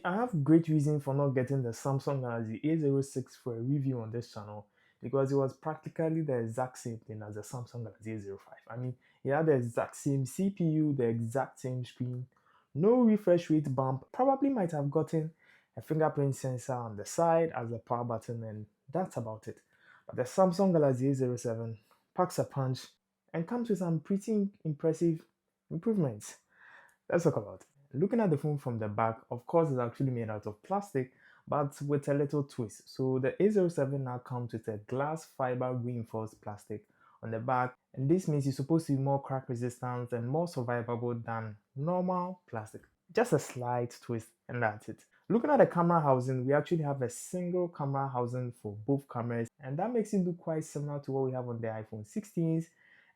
I have great reason for not getting the Samsung Galaxy A06 for a review on this channel because it was practically the exact same thing as the Samsung Galaxy A05. I mean, it had the exact same CPU, the exact same screen, no refresh rate bump, probably might have gotten a fingerprint sensor on the side as a power button, and that's about it. But the Samsung Galaxy A07 packs a punch and comes with some pretty impressive improvements. Let's talk about it. Looking at the phone from the back, of course, it's actually made out of plastic, but with a little twist. So the A07 now comes with a glass fiber reinforced plastic on the back, and this means it's supposed to be more crack resistant and more survivable than normal plastic. Just a slight twist, and that's it. Looking at the camera housing, we actually have a single camera housing for both cameras, and that makes it look quite similar to what we have on the iPhone 16s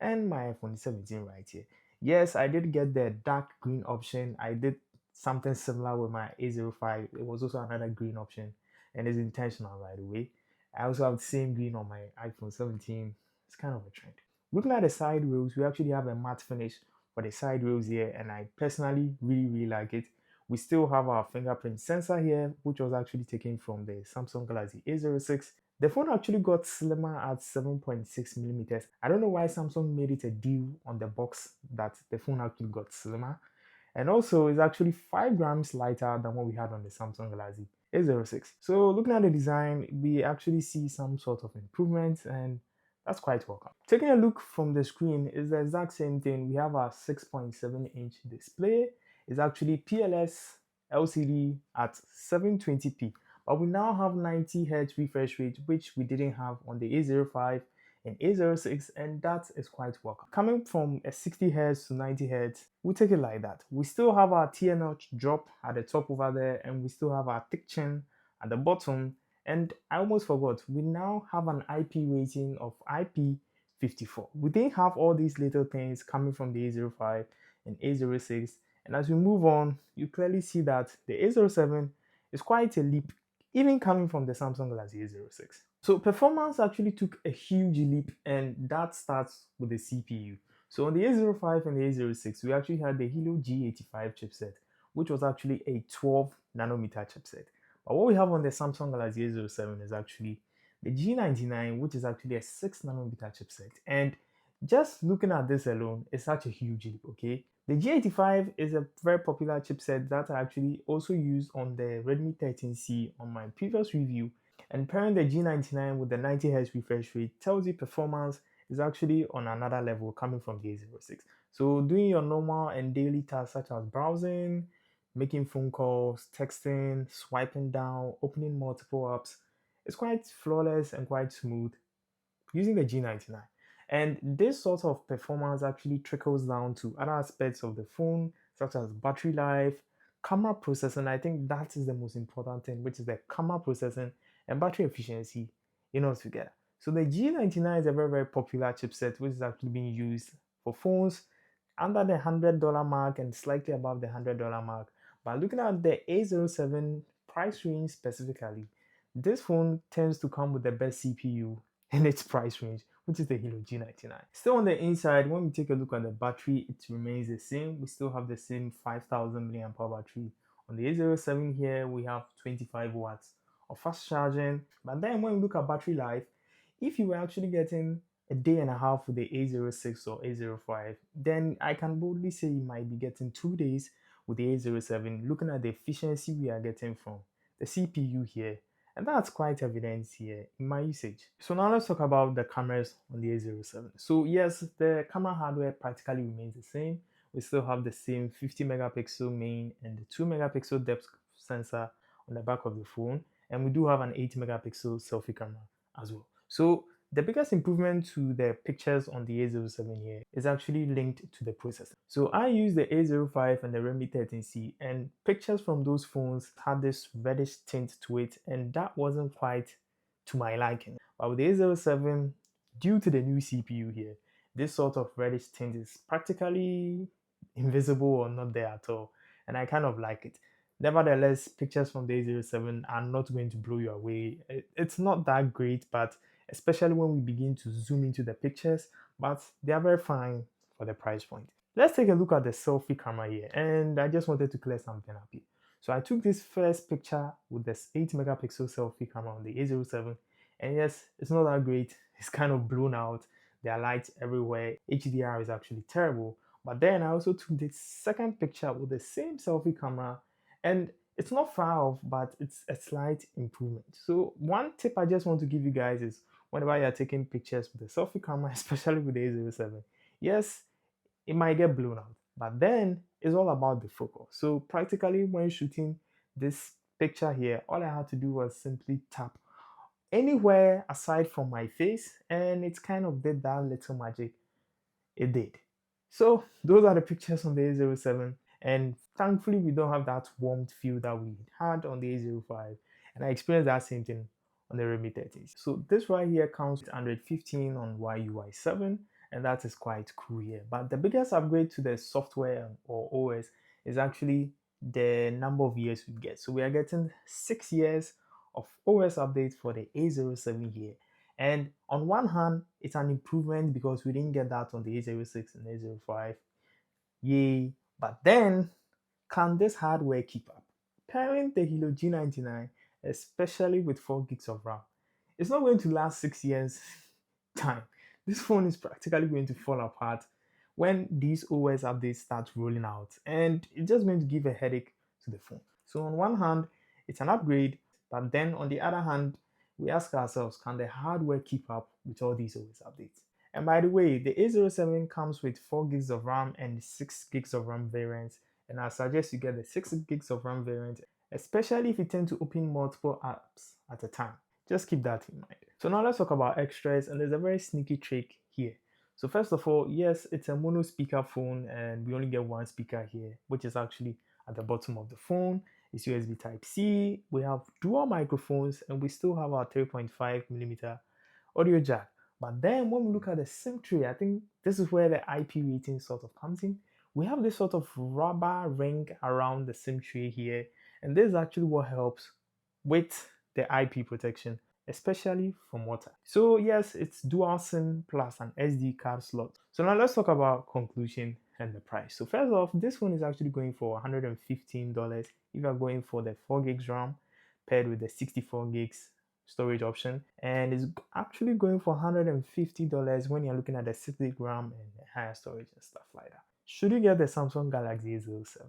and my iPhone 17 right here. Yes, I did get the dark green option. I did something similar with my A05. It was also another green option, and it's intentional, by the way. I also have the same green on my iPhone 17. It's kind of a trend. Looking at the side rails, we actually have a matte finish for the side rails here, and I personally really like it. We still have our fingerprint sensor here, which was actually taken from the Samsung Galaxy A06. The phone actually got slimmer at 7.6 millimeters. I don't know why Samsung made it a deal on the box that the phone actually got slimmer. And also, it's actually 5 grams lighter than what we had on the Samsung Galaxy A06. So, looking at the design, we actually see some sort of improvements, and that's quite welcome. Taking a look from the screen is the exact same thing. We have our 6.7-inch display. It's actually PLS LCD at 720p, but we now have 90 Hz refresh rate, which we didn't have on the A05 and A06, and that is quite welcome. Coming from a 60 Hz to 90 Hz, we take it like that. We still have our tear notch drop at the top over there, and we still have our thick chin at the bottom. And I almost forgot, we now have an IP rating of IP54. We didn't have all these little things coming from the A05 and A06. And as we move on, you clearly see that the A07 is quite a leap, even coming from the Samsung Galaxy A06. So performance actually took a huge leap, and that starts with the CPU. So on the A05 and the A06, we actually had the Helio G85 chipset, which was actually a 12 nanometer chipset. But what we have on the Samsung Galaxy A07 is actually the G99, which is actually a 6 nanometer chipset. And just looking at this alone is such a huge leap, okay? The G85 is a very popular chipset that I actually also used on the Redmi 13C on my previous review. And pairing the G99 with the 90 Hz refresh rate tells you performance is actually on another level coming from the A06. So doing your normal and daily tasks such as browsing, making phone calls, texting, swiping down, opening multiple apps, it's quite flawless and quite smooth using the G99. And this sort of performance actually trickles down to other aspects of the phone, such as battery life, camera processing. I think that is the most important thing, which is the camera processing and battery efficiency in all together. So the G99 is a very popular chipset, which is actually being used for phones under the $100 mark and slightly above the $100 mark. But looking at the A07 price range specifically, this phone tends to come with the best CPU in its price range, which is the Helio G99. Still on the inside, when we take a look at the battery, it remains the same. We still have the same 5000 milliamp hour battery. On the A07 here, we have 25 watts of fast charging. But then when we look at battery life, if you were actually getting a day and a half with the A06 or A05, then I can boldly say you might be getting 2 days with the A07, looking at the efficiency we are getting from the CPU here. And that's quite evident here in my usage. So now let's talk about the cameras on the A07. So yes, the camera hardware practically remains the same. We still have the same 50 megapixel main and the 2 megapixel depth sensor on the back of the phone. And we do have an 8 megapixel selfie camera as well. So the biggest improvement to the pictures on the A07 here is actually linked to the processor. So I use the A05 and the Redmi 13C, and pictures from those phones had this reddish tint to it, and that wasn't quite to my liking. But with the A07, due to the new CPU here, this sort of reddish tint is practically invisible or not there at all, and I kind of like it. Nevertheless, pictures from the A07 are not going to blow you away. It's not that great, but especially when we begin to zoom into the pictures, but they are very fine for the price point. Let's take a look at the selfie camera here, and I just wanted to clear something up here. So I took this first picture with this 8 megapixel selfie camera on the A07, and yes, it's not that great. It's kind of blown out. There are lights everywhere. HDR is actually terrible. But then I also took the second picture with the same selfie camera, and it's not far off, but it's a slight improvement. So one tip I just want to give you guys is whenever you're taking pictures with a selfie camera, especially with the A07, yes, it might get blown out, but then it's all about the focus. So practically when shooting this picture here, all I had to do was simply tap anywhere aside from my face, and it kind of did that little magic it did. So those are the pictures on the A07, and thankfully we don't have that warmed feel that we had on the A05, and I experienced that same thing on the Redmi 30s. So this right here counts with 115 on YUI7, and that is quite cool here. But the biggest upgrade to the software or OS is actually the number of years we get. So we are getting 6 years of OS updates for the A07 here. And on one hand, it's an improvement because we didn't get that on the A06 and A05. Yay. But then, can this hardware keep up? Pairing the Hilo G99, especially with 4 gigs of RAM, it's not going to last 6 years time. This phone is practically going to fall apart when these OS updates start rolling out, and it's just going to give a headache to the phone. So on one hand, it's an upgrade, but then on the other hand, we ask ourselves, can the hardware keep up with all these OS updates? And by the way, the A07 comes with 4 gigs of RAM and 6 gigs of RAM variants, and I suggest you get the 6 gigs of RAM variant, especially if you tend to open multiple apps at a time. Just keep that in mind. So now let's talk about extras, and there's a very sneaky trick here. So first of all, yes, it's a mono speaker phone, and we only get one speaker here, which is actually at the bottom of the phone. It's USB Type-C. We have dual microphones, and we still have our 3.5mm audio jack. But then when we look at the SIM tray, I think this is where the IP rating sort of comes in. We have this sort of rubber ring around the SIM tray here, and this is actually what helps with the IP protection, especially from water. So yes, it's dual SIM plus an SD card slot. So now let's talk about conclusion and the price. So first off, this one is actually going for $115 if you're going for the 4 gigs RAM paired with the 64 gigs storage option, and it's actually going for $150 when you're looking at the 6 gig RAM and the higher storage and stuff like that. Should you get the Samsung Galaxy A07?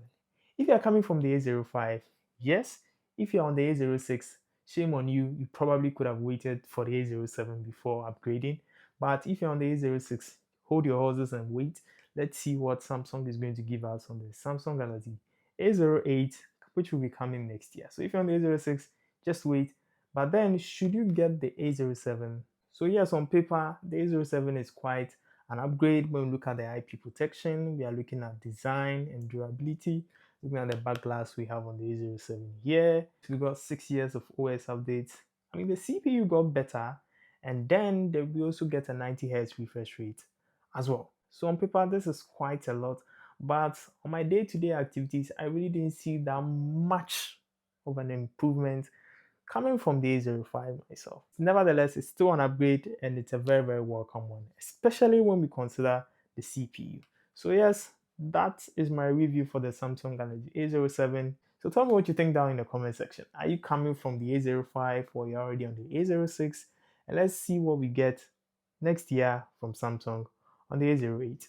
If you're coming from the A05, yes. If you're on the A06, shame on you. You probably could have waited for the A07 before upgrading. But if you're on the A06, hold your horses and wait. Let's see what Samsung is going to give us on the Samsung Galaxy A08, which will be coming next year. So if you're on the A06, just wait. But then, should you get the A07? So yes, on paper, the A07 is quite an upgrade. When we look at the IP protection, we are looking at design and durability. Looking at the back glass we have on the A07 here, we got 6 years of OS updates. I mean, the CPU got better, and then we also get a 90 Hz refresh rate as well. So on paper, this is quite a lot, but on my day-to-day activities, I really didn't see that much of an improvement coming from the A05 myself. Nevertheless, it's still an upgrade, and it's a very, very welcome one, especially when we consider the CPU. So yes, that is my review for the Samsung Galaxy A07. So tell me what you think down in the comment section. Are you coming from the A05 or you're already on the A06? And let's see what we get next year from Samsung on the A08.